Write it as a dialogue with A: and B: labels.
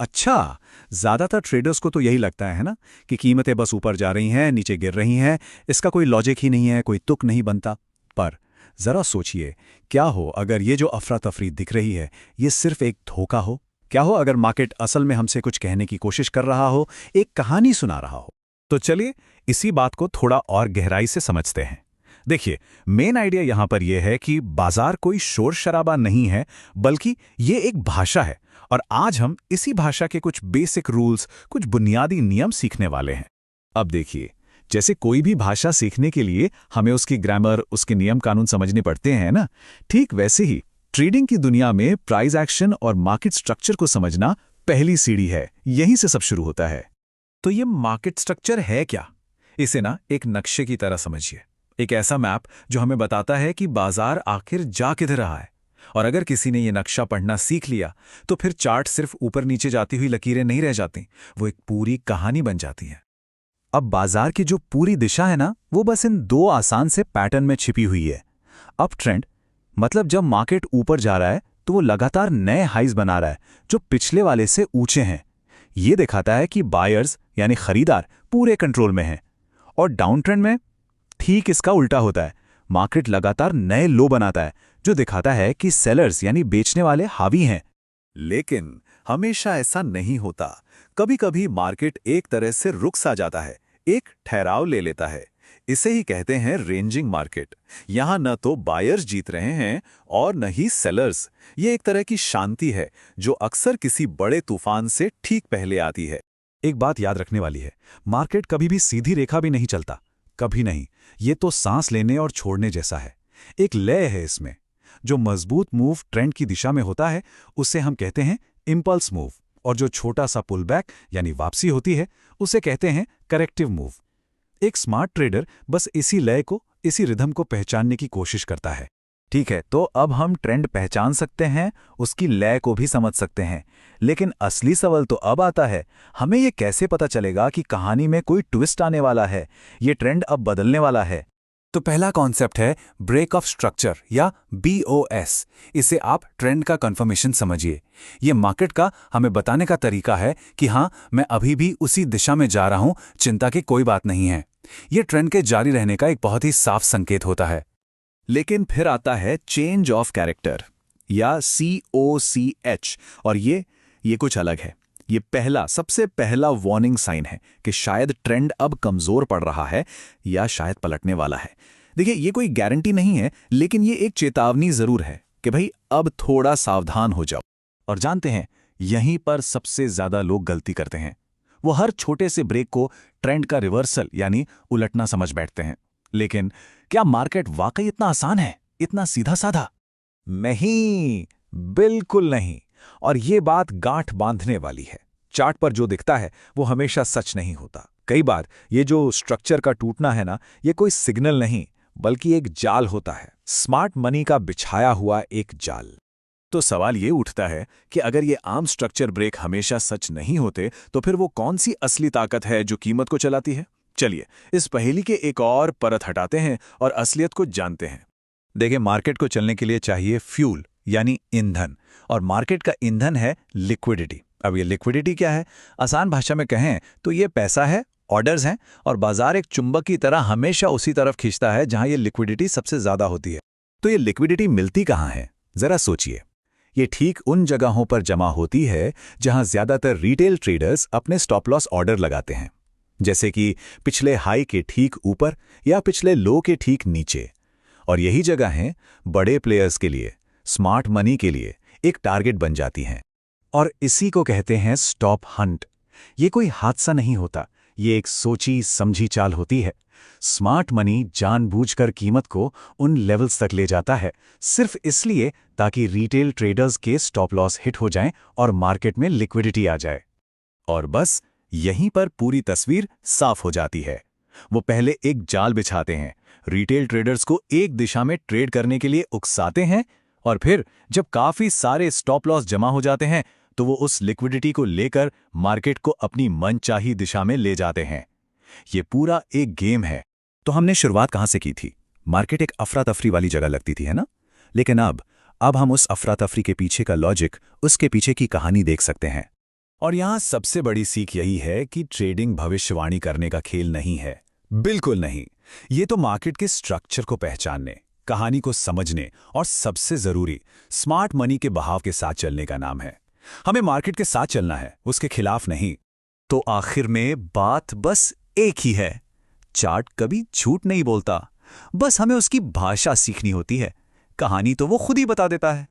A: अच्छा, ज्यादातर ट्रेडर्स को तो यही लगता है ना कि कीमतें बस ऊपर जा रही हैं, नीचे गिर रही हैं, इसका कोई लॉजिक ही नहीं है, कोई तुक नहीं बनता। पर जरा सोचिए, क्या हो अगर ये जो अफरा तफरी दिख रही है, ये सिर्फ एक धोखा हो? क्या हो अगर मार्केट असल में हमसे कुछ कहने की कोशिश कर रहा हो, एक कहानी सुना रहा हो? तो चलिए इसी बात को थोड़ा और गहराई से समझते हैं। देखिए, मेन आइडिया यहां पर यह है कि बाजार कोई शोर शराबा नहीं है, बल्कि ये एक भाषा है। और आज हम इसी भाषा के कुछ बेसिक रूल्स, कुछ बुनियादी नियम सीखने वाले हैं। अब देखिए, जैसे कोई भी भाषा सीखने के लिए हमें उसकी ग्रामर, उसके नियम कानून समझने पड़ते हैं ना, ठीक वैसे ही ट्रेडिंग की दुनिया में प्राइस एक्शन और मार्केट स्ट्रक्चर को समझना पहली सीढ़ी है। यहीं से सब शुरू होता है। तो ये मार्केट स्ट्रक्चर है क्या? इसे ना एक नक्शे की तरह समझिए, एक ऐसा मैप जो हमें बताता है कि बाजार आखिर जा किधर रहा है। और अगर किसी ने ये नक्शा पढ़ना सीख लिया, तो फिर चार्ट सिर्फ ऊपर नीचे जाती हुई लकीरें नहीं रह जाती, वो एक पूरी कहानी बन जाती है। अब बाजार की जो पूरी दिशा है ना, वो बस इन दो आसान से पैटर्न में छिपी हुई है। अप ट्रेंड मतलब जब मार्केट ऊपर जा रहा है तो वो लगातार नए हाइज बना रहा है जो पिछले वाले से ऊंचे हैं। ये दिखाता है कि बायर्स यानी खरीदार पूरे कंट्रोल में हैं। और डाउन ट्रेंड में ठीक इसका उल्टा होता है। मार्केट लगातार नए लो बनाता है जो दिखाता है कि सेलर्स यानी बेचने वाले हावी हैं। लेकिन हमेशा ऐसा नहीं होता। कभी कभी मार्केट एक तरह से रुक सा जाता है, एक ठहराव ले लेता है। इसे ही कहते हैं रेंजिंग मार्केट। यहां न तो बायर्स जीत रहे हैं और न ही सेलर्स। ये एक तरह की शांति है जो अक्सर किसी बड़े तूफान से ठीक पहले आती है। एक बात याद रखने वाली है, मार्केट कभी भी सीधी रेखा भी नहीं चलता, कभी नहीं। ये तो सांस लेने और छोड़ने जैसा है। एक लय है इसमें। जो मजबूत मूव ट्रेंड की दिशा में होता है उसे हम कहते हैं इंपल्स मूव, और जो छोटा सा पुल बैक यानी वापसी होती है उसे कहते हैं करेक्टिव मूव। एक स्मार्ट ट्रेडर बस इसी लय को, इसी रिदम को पहचानने की कोशिश करता है। ठीक है, तो अब हम ट्रेंड पहचान सकते हैं, उसकी लय को भी समझ सकते हैं। लेकिन असली सवाल तो अब आता है, हमें ये कैसे पता चलेगा कि कहानी में कोई ट्विस्ट आने वाला है, ये ट्रेंड अब बदलने वाला है? तो पहला कॉन्सेप्ट है ब्रेक ऑफ स्ट्रक्चर या BOS। इसे आप ट्रेंड का कंफर्मेशन समझिए। ये मार्केट का हमें बताने का तरीका है कि हाँ, मैं अभी भी उसी दिशा में जा रहा हूं, चिंता की कोई बात नहीं है। ये ट्रेंड के जारी रहने का एक बहुत ही साफ संकेत होता है। लेकिन फिर आता है चेंज ऑफ कैरेक्टर या COCH, और ये कुछ अलग है। ये सबसे पहला वार्निंग साइन है कि शायद ट्रेंड अब कमजोर पड़ रहा है या शायद पलटने वाला है। देखिए, ये कोई गारंटी नहीं है, लेकिन ये एक चेतावनी जरूर है कि भाई अब थोड़ा सावधान हो जाओ। और जानते हैं, यहीं पर सबसे ज्यादा लोग गलती करते हैं। वो हर छोटे से ब्रेक को ट्रेंड का रिवर्सल यानी उलटना समझ बैठते हैं। लेकिन क्या मार्केट वाकई इतना आसान है, इतना सीधा साधा? नहीं, बिल्कुल नहीं। और ये बात गांठ बांधने वाली है। चार्ट पर जो दिखता है वो हमेशा सच नहीं होता। कई बार ये जो स्ट्रक्चर का टूटना है ना, ये कोई सिग्नल नहीं, बल्कि एक जाल होता है, स्मार्ट मनी का बिछाया हुआ एक जाल। तो सवाल ये उठता है कि अगर ये आम स्ट्रक्चर ब्रेक हमेशा सच नहीं होते, तो फिर वो कौन सी असली ताकत है जो कीमत को चलाती है? चलिए इस पहेली के एक और परत हटाते हैं और असलियत को जानते हैं। देखिए, मार्केट को चलने के लिए चाहिए फ्यूल यानी ईंधन, और मार्केट का ईंधन है लिक्विडिटी। अब ये लिक्विडिटी क्या है? आसान भाषा में कहें तो ये पैसा है, ऑर्डर्स हैं, और बाजार एक चुंबक की तरह हमेशा उसी तरफ खींचता है जहां ये लिक्विडिटी सबसे ज्यादा होती है। तो ये लिक्विडिटी मिलती कहां है? जरा सोचिए। ये ठीक उन जगहों पर जमा होती है जहां ज्यादातर रिटेल ट्रेडर्स अपने स्टॉप लॉस ऑर्डर लगाते हैं, जैसे कि पिछले हाई के ठीक ऊपर या पिछले लो के ठीक नीचे। और यही जगह है बड़े प्लेयर्स के लिए, स्मार्ट मनी के लिए एक टारगेट बन जाती हैं। और इसी को कहते हैं स्टॉप हंट। ये कोई हादसा नहीं होता, ये एक सोची समझी चाल होती है। स्मार्ट मनी जानबूझकर कीमत को उन लेवल्स तक ले जाता है, सिर्फ इसलिए ताकि रिटेल ट्रेडर्स के स्टॉप लॉस हिट हो जाएं और मार्केट में लिक्विडिटी आ जाए। और बस यहीं पर पूरी तस्वीर साफ हो जाती है। वो पहले एक जाल बिछाते हैं, रिटेल ट्रेडर्स को एक दिशा में ट्रेड करने के लिए उकसाते हैं, और फिर जब काफी सारे स्टॉप लॉस जमा हो जाते हैं तो वो उस लिक्विडिटी को लेकर मार्केट को अपनी मनचाही दिशा में ले जाते हैं। ये पूरा एक गेम है। तो हमने शुरुआत कहां से की थी? मार्केट एक अफरा तफरी वाली जगह लगती थी, है ना? लेकिन अब हम उस अफरा तफरी के पीछे का लॉजिक, उसके पीछे की कहानी देख सकते हैं। और यहाँ सबसे बड़ी सीख यही है कि ट्रेडिंग भविष्यवाणी करने का खेल नहीं है। बिल्कुल नहीं। ये तो मार्केट के स्ट्रक्चर को पहचानने, कहानी को समझने और सबसे जरूरी स्मार्ट मनी के बहाव के साथ चलने का नाम है। हमें मार्केट के साथ चलना है, उसके खिलाफ नहीं।
B: तो आखिर में बात बस एक ही है, चार्ट कभी झूठ नहीं बोलता, बस हमें उसकी भाषा सीखनी होती है। कहानी तो वो खुद ही बता देता है।